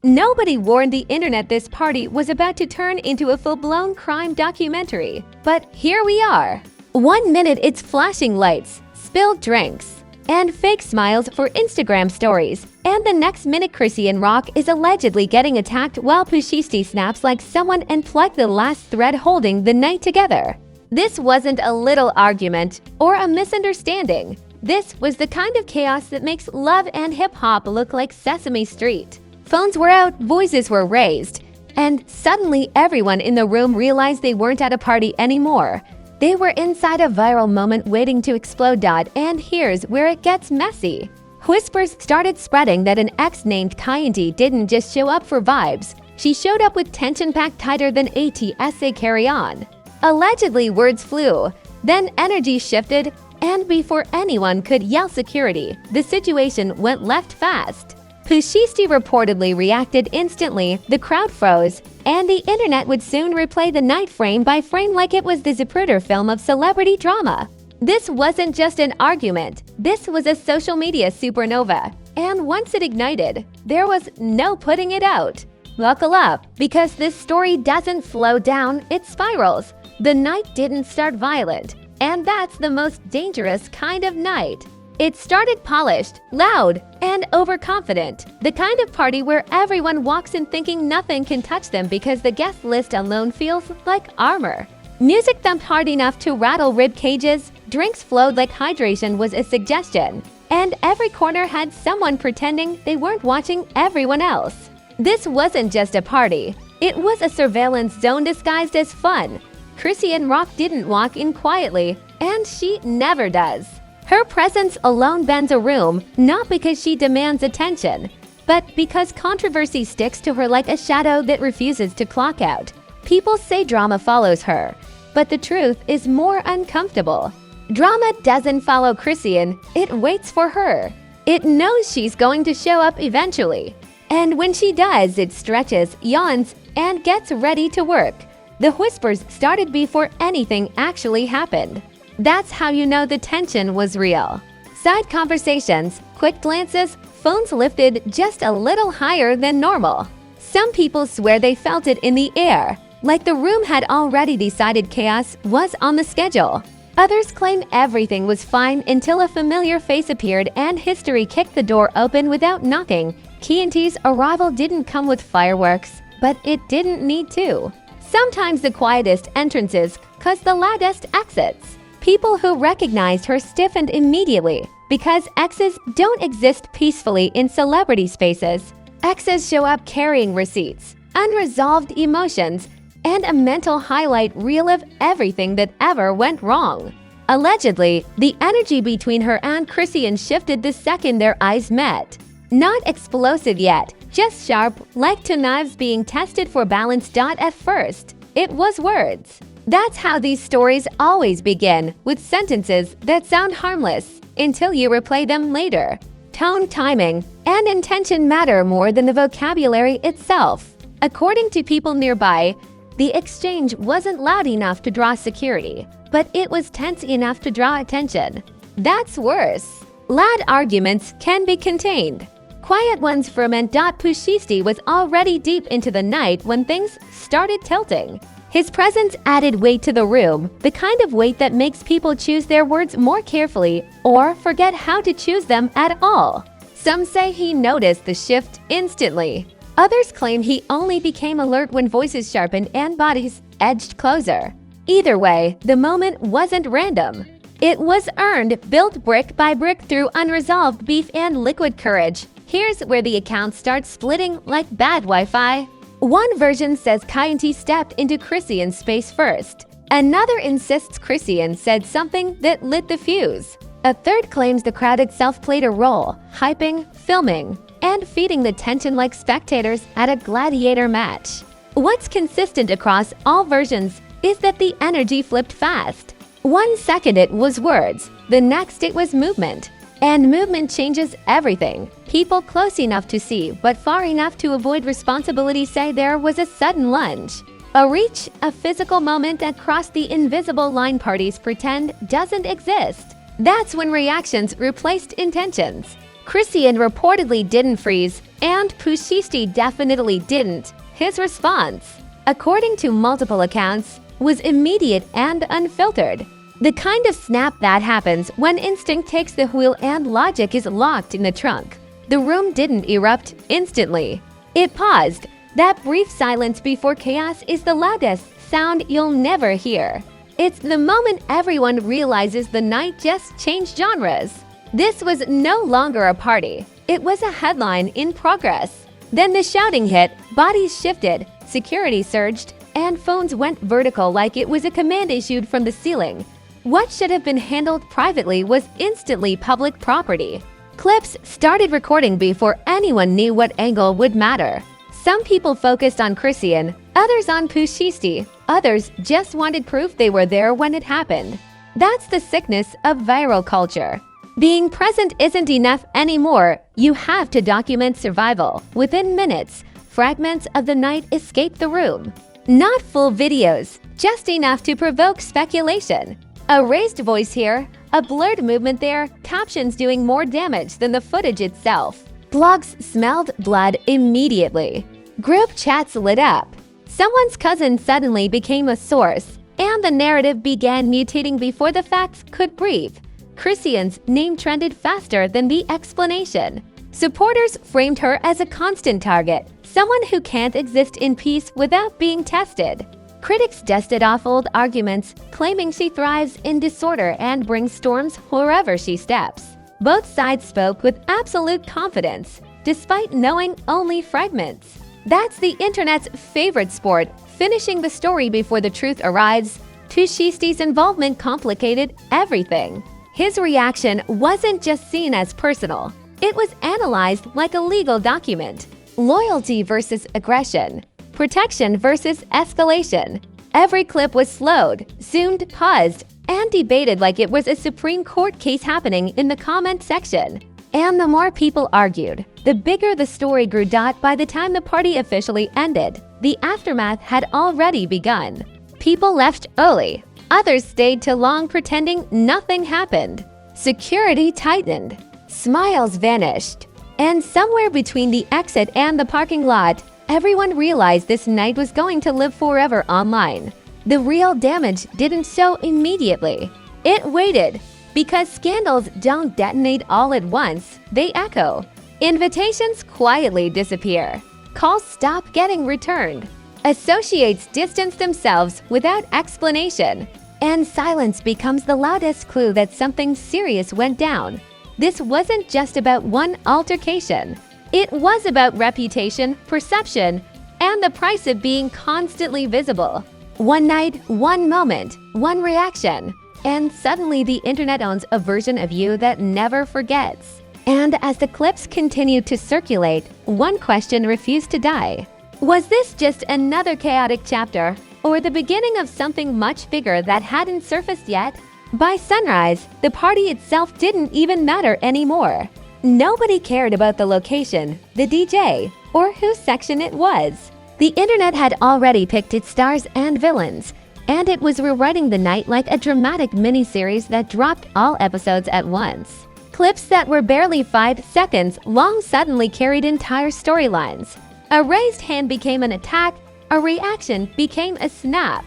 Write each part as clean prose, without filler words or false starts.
Nobody warned the internet this party was about to turn into a full-blown crime documentary. But here we are. 1 minute it's flashing lights, spilled drinks, and fake smiles for Instagram stories. And the next minute Chrisean Rock is allegedly getting attacked while Pooh Shiesty snaps like someone and plucked the last thread holding the night together. This wasn't a little argument or a misunderstanding. This was the kind of chaos that makes love and hip-hop look like Sesame Street. Phones were out, voices were raised, and suddenly everyone in the room realized they weren't at a party anymore. They were inside a viral moment waiting to explode. And here's where it gets messy. Whispers started spreading that an ex named Chrisean didn't just show up for vibes. She showed up with tension packed tighter than ATSA Carry On. Allegedly, words flew, then energy shifted, and before anyone could yell security, the situation went left fast. Pooh Shiesty reportedly reacted instantly, the crowd froze, and the internet would soon replay the night frame by frame like it was the Zapruder film of celebrity drama. This wasn't just an argument, this was a social media supernova. And once it ignited, there was no putting it out. Buckle up, because this story doesn't slow down, it spirals. The night didn't start violent, and that's the most dangerous kind of night. It started polished, loud, and overconfident. The kind of party where everyone walks in thinking nothing can touch them because the guest list alone feels like armor. Music thumped hard enough to rattle rib cages, drinks flowed like hydration was a suggestion, and every corner had someone pretending they weren't watching everyone else. This wasn't just a party. It was a surveillance zone disguised as fun. Chrisean Rock didn't walk in quietly, and she never does. Her presence alone bends a room, not because she demands attention, but because controversy sticks to her like a shadow that refuses to clock out. People say drama follows her, but the truth is more uncomfortable. Drama doesn't follow Chrisean, it waits for her. It knows she's going to show up eventually. And when she does, it stretches, yawns, and gets ready to work. The whispers started before anything actually happened. That's how you know the tension was real. Side conversations, quick glances, phones lifted just a little higher than normal. Some people swear they felt it in the air, like the room had already decided chaos was on the schedule. Others claim everything was fine until a familiar face appeared and history kicked the door open without knocking. Chrisean's arrival didn't come with fireworks, but it didn't need to. Sometimes the quietest entrances cause the loudest exits. People who recognized her stiffened immediately because exes don't exist peacefully in celebrity spaces. Exes show up carrying receipts, unresolved emotions, and a mental highlight reel of everything that ever went wrong. Allegedly, the energy between her and Chrisean shifted the second their eyes met. Not explosive yet, just sharp, like two knives being tested for balance. At first, it was words. That's how these stories always begin, with sentences that sound harmless until you replay them later. Tone, timing, and intention matter more than the vocabulary itself. According to people nearby, the exchange wasn't loud enough to draw security, but it was tense enough to draw attention. That's worse. Loud arguments can be contained. Quiet ones ferment. Pooh Shiesty was already deep into the night when things started tilting. His presence added weight to the room, the kind of weight that makes people choose their words more carefully or forget how to choose them at all. Some say he noticed the shift instantly. Others claim he only became alert when voices sharpened and bodies edged closer. Either way, the moment wasn't random. It was earned, built brick by brick through unresolved beef and liquid courage. Here's where the accounts start splitting like bad Wi-Fi. One version says Chrisean stepped into Chrisean's space first. Another insists Chrisean said something that lit the fuse. A third claims the crowd itself played a role, hyping, filming, and feeding the tension like spectators at a gladiator match. What's consistent across all versions is that the energy flipped fast. 1 second it was words, the next it was movement. And movement changes everything. People close enough to see, but far enough to avoid responsibility say there was a sudden lunge. A reach, a physical moment that crossed the invisible line parties pretend doesn't exist. That's when reactions replaced intentions. Chrisean reportedly didn't freeze, And Pooh Shiesty definitely didn't. His response, according to multiple accounts, was immediate and unfiltered. The kind of snap that happens when instinct takes the wheel and logic is locked in the trunk. The room didn't erupt instantly. It paused. That brief silence before chaos is the loudest sound you'll never hear. It's the moment everyone realizes the night just changed genres. This was no longer a party. It was a headline in progress. Then the shouting hit, bodies shifted, security surged, and phones went vertical like it was a command issued from the ceiling. What should have been handled privately was instantly public property. Clips started recording before anyone knew what angle would matter. Some people focused on Chrisean, others on Pooh Shiesty, others just wanted proof they were there when it happened. That's the sickness of viral culture. Being present isn't enough anymore. You have to document survival. Within minutes, fragments of the night escaped the room. Not full videos, just enough to provoke speculation. A raised voice here, a blurred movement there, captions doing more damage than the footage itself. Blogs smelled blood immediately. Group chats lit up. Someone's cousin suddenly became a source, and the narrative began mutating before the facts could breathe. Chrisean's name trended faster than the explanation. Supporters framed her as a constant target, someone who can't exist in peace without being tested. Critics dusted off old arguments, claiming she thrives in disorder and brings storms wherever she steps. Both sides spoke with absolute confidence, despite knowing only fragments. That's the internet's favorite sport, finishing the story before the truth arrives. Pooh Shiesty's involvement complicated everything. His reaction wasn't just seen as personal. It was analyzed like a legal document. Loyalty versus aggression. Protection versus escalation. Every clip was slowed, zoomed, paused, and debated like it was a Supreme Court case happening in the comment section. And the more people argued, the bigger the story grew. By the time the party officially ended, the aftermath had already begun. People left early. Others stayed too long pretending nothing happened. Security tightened. Smiles vanished. And somewhere between the exit and the parking lot, everyone realized this night was going to live forever online. The real damage didn't show immediately. It waited. Because scandals don't detonate all at once, they echo. Invitations quietly disappear. Calls stop getting returned. Associates distance themselves without explanation. And silence becomes the loudest clue that something serious went down. This wasn't just about one altercation. It was about reputation, perception, and the price of being constantly visible. One night, one moment, one reaction. And suddenly the internet owns a version of you that never forgets. And as the clips continued to circulate, one question refused to die. Was this just another chaotic chapter, or the beginning of something much bigger that hadn't surfaced yet? By sunrise, the party itself didn't even matter anymore. Nobody cared about the location, the DJ, or whose section it was. The internet had already picked its stars and villains, and it was rewriting the night like a dramatic miniseries that dropped all episodes at once. Clips that were barely 5 seconds long suddenly carried entire storylines. A raised hand became an attack, a reaction became a snap,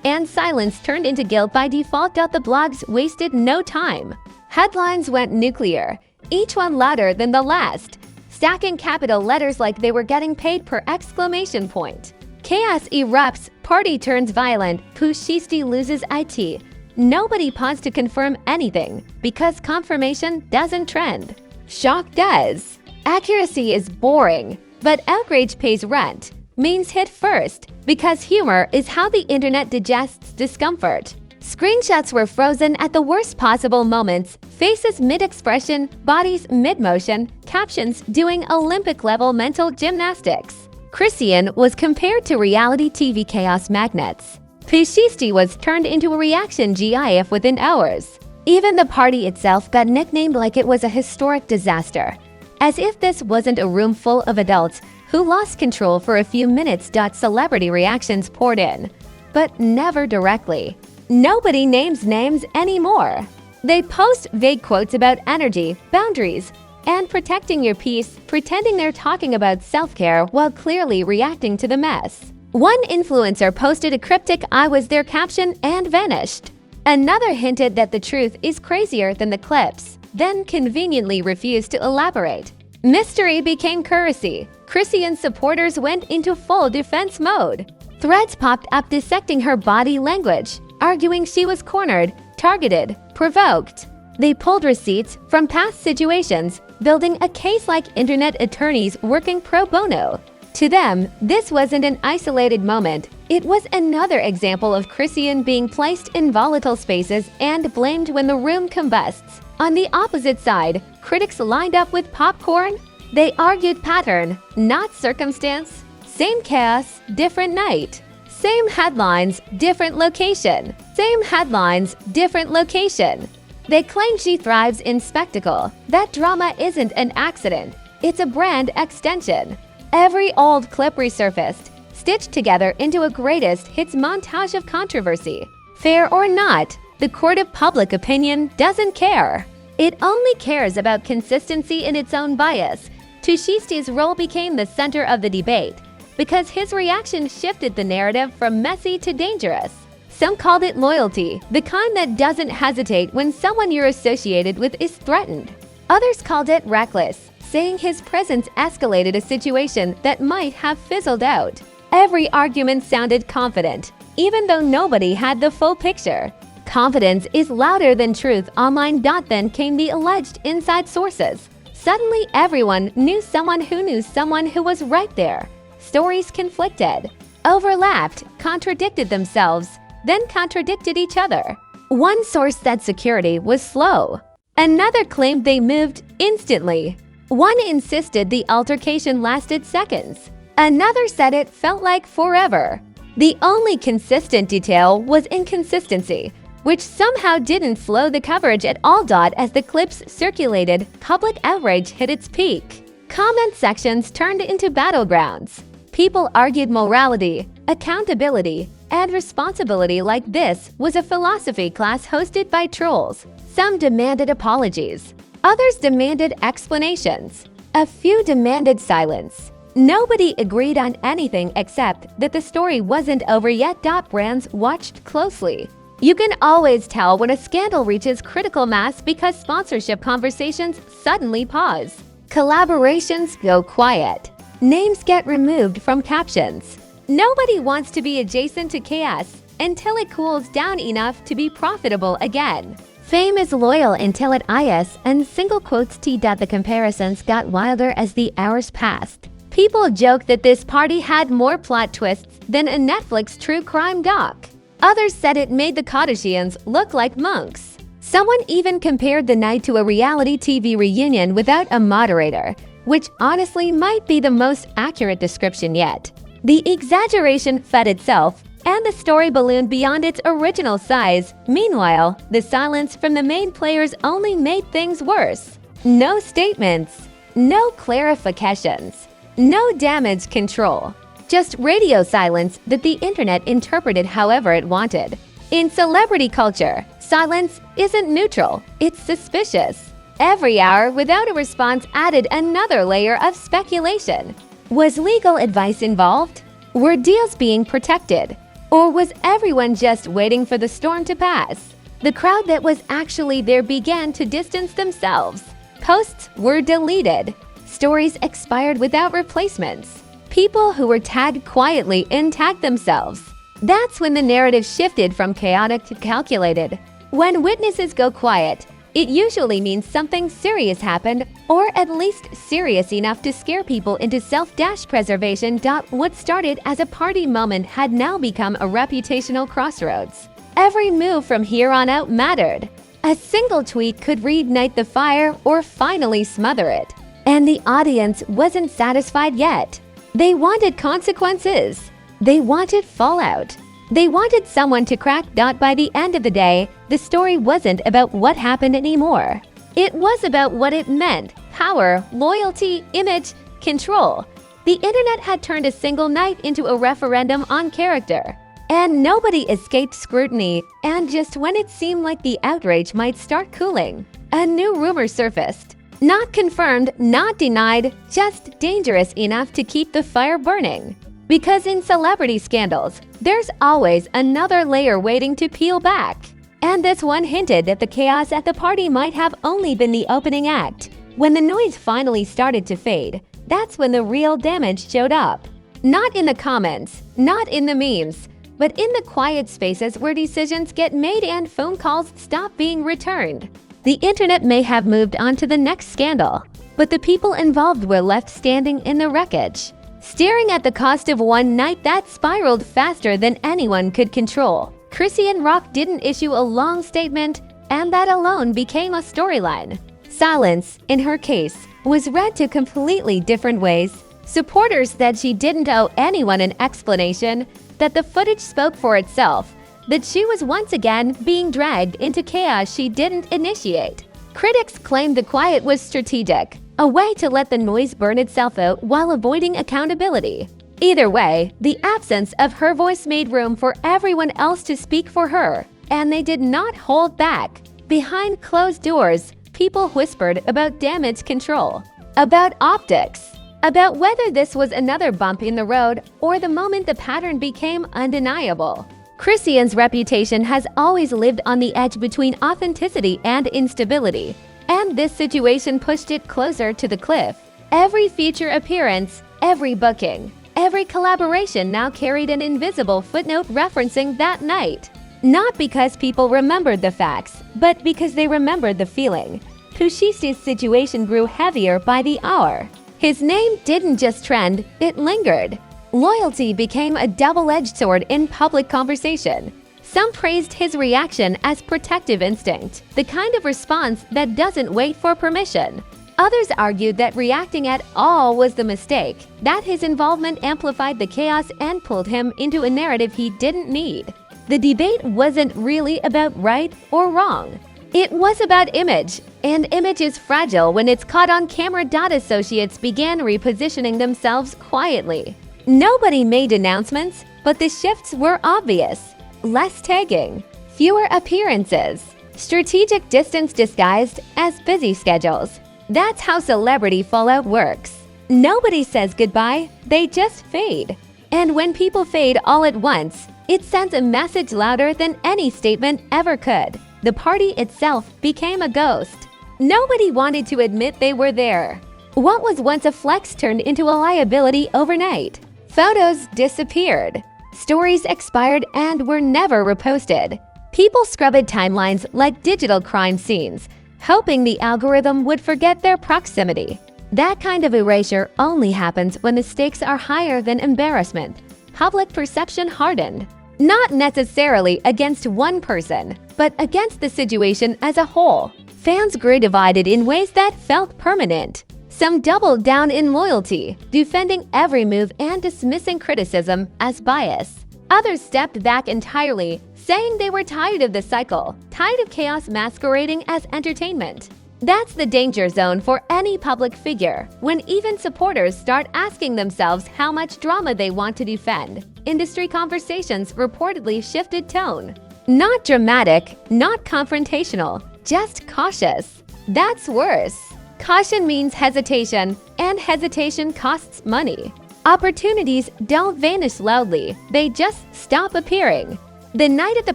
and silence turned into guilt by default. The blogs wasted no time. Headlines went nuclear, each one louder than the last, stacking capital letters like they were getting paid per exclamation point. Chaos erupts, party turns violent, Pooh Shiesty loses IT. Nobody paused to confirm anything, because confirmation doesn't trend. Shock does. Accuracy is boring, but outrage pays rent. Memes hit first, because humor is how the internet digests discomfort. Screenshots were frozen at the worst possible moments, faces mid-expression, bodies mid-motion, captions doing Olympic-level mental gymnastics. Chrisean was compared to reality TV chaos magnets. Pooh Shiesty was turned into a reaction GIF within hours. Even the party itself got nicknamed like it was a historic disaster. As if this wasn't a room full of adults who lost control for a few minutes. Celebrity reactions poured in, but never directly. Nobody names names anymore. They post vague quotes about energy, boundaries, and protecting your peace, pretending they're talking about self-care while clearly reacting to the mess. One influencer posted a cryptic "I was there" caption and vanished. Another hinted that the truth is crazier than the clips, then conveniently refused to elaborate. Mystery became currency. Chrisean supporters went into full defense mode. Threads popped up dissecting her body language, arguing she was cornered, targeted, provoked. They pulled receipts from past situations, building a case like internet attorneys working pro bono. To them, this wasn't an isolated moment. It was another example of Chrisean being placed in volatile spaces and blamed when the room combusts. On the opposite side, critics lined up with popcorn. They argued pattern, not circumstance. Same chaos, different night. Same headlines, different location. Same headlines, different location. They claim she thrives in spectacle. That drama isn't an accident. It's a brand extension. Every old clip resurfaced, stitched together into a greatest hits montage of controversy. Fair or not, the court of public opinion doesn't care. It only cares about consistency in its own bias. Pooh Shiesty's role became the center of the debate because his reaction shifted the narrative from messy to dangerous. Some called it loyalty, the kind that doesn't hesitate when someone you're associated with is threatened. Others called it reckless, saying his presence escalated a situation that might have fizzled out. Every argument sounded confident, even though nobody had the full picture. Confidence is louder than truth online. Then came the alleged inside sources. Suddenly, everyone knew someone who was right there. Stories conflicted, overlapped, contradicted themselves, then contradicted each other. One source said security was slow. Another claimed they moved instantly. One insisted the altercation lasted seconds. Another said it felt like forever. The only consistent detail was inconsistency, which somehow didn't slow the coverage at all. As the clips circulated, public outrage hit its peak. Comment sections turned into battlegrounds. People argued morality, accountability, and responsibility like this was a philosophy class hosted by trolls. Some demanded apologies. Others demanded explanations. A few demanded silence. Nobody agreed on anything except that the story wasn't over yet. Brands watched closely. You can always tell when a scandal reaches critical mass because sponsorship conversations suddenly pause. Collaborations go quiet. Names get removed from captions. Nobody wants to be adjacent to chaos until it cools down enough to be profitable again. Fame is loyal until it is, and single quotes T. The comparisons got wilder as the hours passed. People joke that this party had more plot twists than a Netflix true crime doc. Others said it made the Kardashians look like monks. Someone even compared the night to a reality TV reunion without a moderator, which honestly might be the most accurate description yet. The exaggeration fed itself, and the story ballooned beyond its original size. Meanwhile, the silence from the main players only made things worse. No statements, no clarifications, no damage control. Just radio silence that the internet interpreted however it wanted. In celebrity culture, silence isn't neutral, it's suspicious. Every hour without a response added another layer of speculation. Was legal advice involved? Were deals being protected? Or was everyone just waiting for the storm to pass? The crowd that was actually there began to distance themselves. Posts were deleted. Stories expired without replacements. People who were tagged quietly untagged themselves. That's when the narrative shifted from chaotic to calculated. When witnesses go quiet, it usually means something serious happened, or at least serious enough to scare people into self-preservation. What started as a party moment had now become a reputational crossroads. Every move from here on out mattered. A single tweet could reignite the fire or finally smother it. And the audience wasn't satisfied yet. They wanted consequences. They wanted fallout. They wanted someone to crack. By the end of the day, the story wasn't about what happened anymore. It was about what it meant: power, loyalty, image, control. The internet had turned a single night into a referendum on character. And nobody escaped scrutiny. And just when it seemed like the outrage might start cooling, a new rumor surfaced. Not confirmed, not denied, just dangerous enough to keep the fire burning. Because in celebrity scandals, there's always another layer waiting to peel back. And this one hinted that the chaos at the party might have only been the opening act. When the noise finally started to fade, that's when the real damage showed up. Not in the comments, not in the memes, but in the quiet spaces where decisions get made and phone calls stop being returned. The internet may have moved on to the next scandal, but the people involved were left standing in the wreckage, staring at the cost of one night that spiraled faster than anyone could control. Chrisean didn't issue a long statement, and that alone became a storyline. Silence, in her case, was read to completely different ways. Supporters said she didn't owe anyone an explanation, that the footage spoke for itself, that she was once again being dragged into chaos she didn't initiate. Critics claimed the quiet was strategic, a way to let the noise burn itself out while avoiding accountability. Either way, the absence of her voice made room for everyone else to speak for her, and they did not hold back. Behind closed doors, people whispered about damage control, about optics, about whether this was another bump in the road or the moment the pattern became undeniable. Chrisean's reputation has always lived on the edge between authenticity and instability, and this situation pushed it closer to the cliff. Every feature appearance, every booking, every collaboration now carried an invisible footnote referencing that night. Not because people remembered the facts, but because they remembered the feeling. Pooh Shiesty's situation grew heavier by the hour. His name didn't just trend, it lingered. Loyalty became a double-edged sword in public conversation. Some praised his reaction as protective instinct, the kind of response that doesn't wait for permission. Others argued that reacting at all was the mistake, that his involvement amplified the chaos and pulled him into a narrative he didn't need. The debate wasn't really about right or wrong. It was about image, and image is fragile when it's caught on camera. Associates began repositioning themselves quietly. Nobody made announcements, but the shifts were obvious. Less tagging, fewer appearances, strategic distance disguised as busy schedules. That's how celebrity fallout works. Nobody says goodbye, they just fade. And when people fade all at once, it sends a message louder than any statement ever could. The party itself became a ghost. Nobody wanted to admit they were there. What was once a flex turned into a liability overnight. Photos disappeared. Stories expired and were never reposted. People scrubbed timelines like digital crime scenes, hoping the algorithm would forget their proximity. That kind of erasure only happens when the stakes are higher than embarrassment. Public perception hardened. Not necessarily against one person, but against the situation as a whole. Fans grew divided in ways that felt permanent. Some doubled down in loyalty, defending every move and dismissing criticism as bias. Others stepped back entirely, saying they were tired of the cycle, tired of chaos masquerading as entertainment. That's the danger zone for any public figure, when even supporters start asking themselves how much drama they want to defend. Industry conversations reportedly shifted tone. Not dramatic, not confrontational, just cautious. That's worse. Caution means hesitation, and hesitation costs money. Opportunities don't vanish loudly, they just stop appearing. The night at the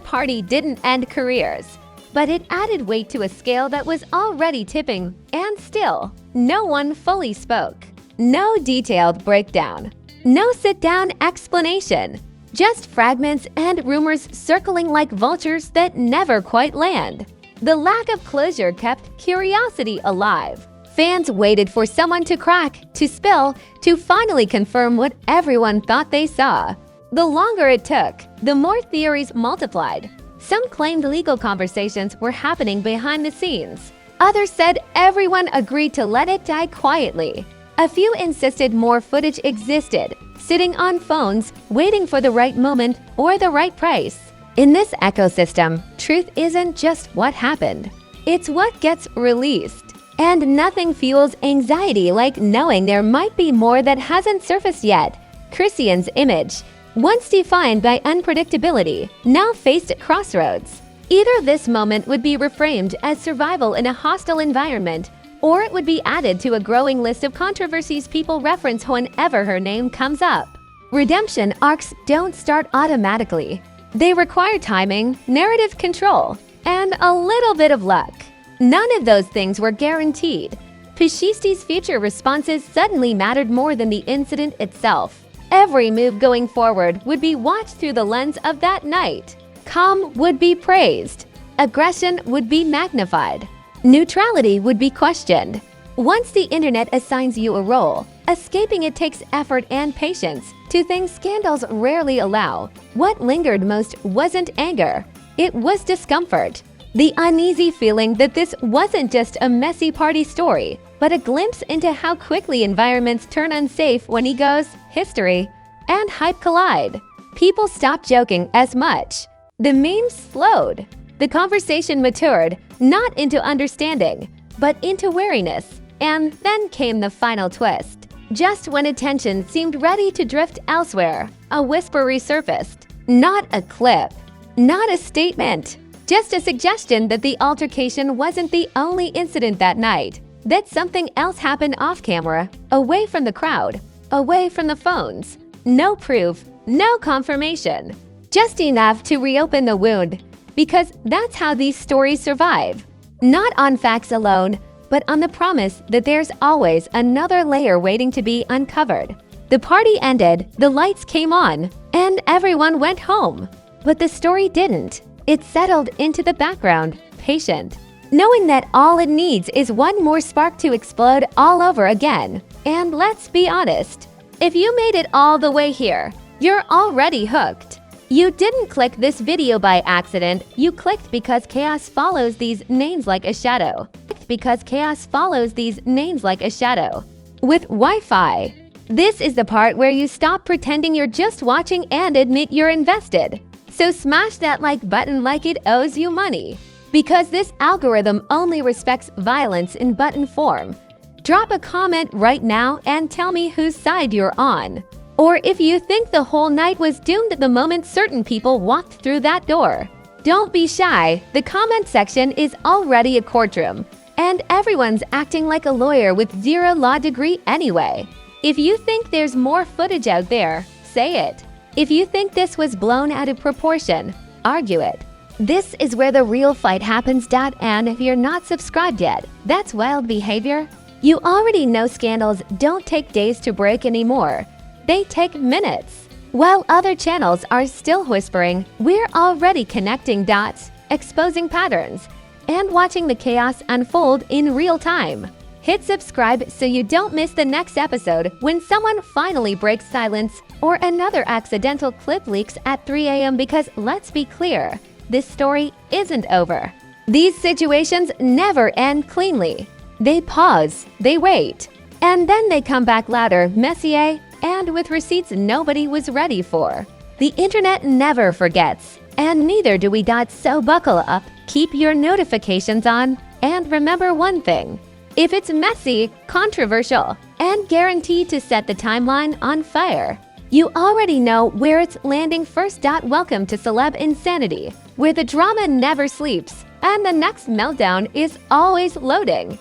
party didn't end careers, but it added weight to a scale that was already tipping, and still, no one fully spoke. No detailed breakdown. No sit-down explanation. Just fragments and rumors circling like vultures that never quite land. The lack of closure kept curiosity alive. Fans waited for someone to crack, to spill, to finally confirm what everyone thought they saw. The longer it took, the more theories multiplied. Some claimed legal conversations were happening behind the scenes. Others said everyone agreed to let it die quietly. A few insisted more footage existed, sitting on phones, waiting for the right moment or the right price. In this ecosystem, truth isn't just what happened. It's what gets released. And nothing fuels anxiety like knowing there might be more that hasn't surfaced yet. Chrisean's image, once defined by unpredictability, now faced crossroads. Either this moment would be reframed as survival in a hostile environment, or it would be added to a growing list of controversies people reference whenever her name comes up. Redemption arcs don't start automatically. They require timing, narrative control, and a little bit of luck. None of those things were guaranteed. Pooh Shiesty's future responses suddenly mattered more than the incident itself. Every move going forward would be watched through the lens of that night. Calm would be praised. Aggression would be magnified. Neutrality would be questioned. Once the internet assigns you a role, escaping it takes effort and patience, two things scandals rarely allow. What lingered most wasn't anger. It was discomfort. The uneasy feeling that this wasn't just a messy party story, but a glimpse into how quickly environments turn unsafe when egos, history, and hype collide. People stopped joking as much. The memes slowed. The conversation matured, not into understanding, but into wariness. And then came the final twist. Just when attention seemed ready to drift elsewhere, a whisper resurfaced. Not a clip, not a statement, just a suggestion that the altercation wasn't the only incident that night, that something else happened off camera, away from the crowd, away from the phones. No proof, no confirmation, just enough to reopen the wound, because that's how these stories survive. Not on facts alone, but on the promise that there's always another layer waiting to be uncovered. The party ended, the lights came on, and everyone went home. But the story didn't. It settled into the background, patient, knowing that all it needs is one more spark to explode all over again. And let's be honest, if you made it all the way here, you're already hooked. You didn't click this video by accident, you clicked because chaos follows these names like a shadow. Because chaos follows these names like a shadow. With Wi-Fi, this is the part where you stop pretending you're just watching and admit you're invested. So smash that like button like it owes you money. Because this algorithm only respects violence in button form. Drop a comment right now and tell me whose side you're on. Or if you think the whole night was doomed the moment certain people walked through that door. Don't be shy, the comment section is already a courtroom. And everyone's acting like a lawyer with zero law degree anyway. If you think there's more footage out there, say it. If you think this was blown out of proportion, argue it. This is where the real fight happens. And if you're not subscribed yet, that's wild behavior. You already know scandals don't take days to break anymore. They take minutes. While other channels are still whispering, we're already connecting dots, exposing patterns, and watching the chaos unfold in real time. Hit subscribe so you don't miss the next episode when someone finally breaks silence or another accidental clip leaks at 3 a.m. because let's be clear, this story isn't over. These situations never end cleanly. They pause, they wait, and then they come back louder, messier, and with receipts nobody was ready for. The internet never forgets, and neither do we. So buckle up, keep your notifications on, and remember one thing. If it's messy, controversial, and guaranteed to set the timeline on fire, you already know where it's landing first. Welcome to Celeb Insanity, where the drama never sleeps, and the next meltdown is always loading.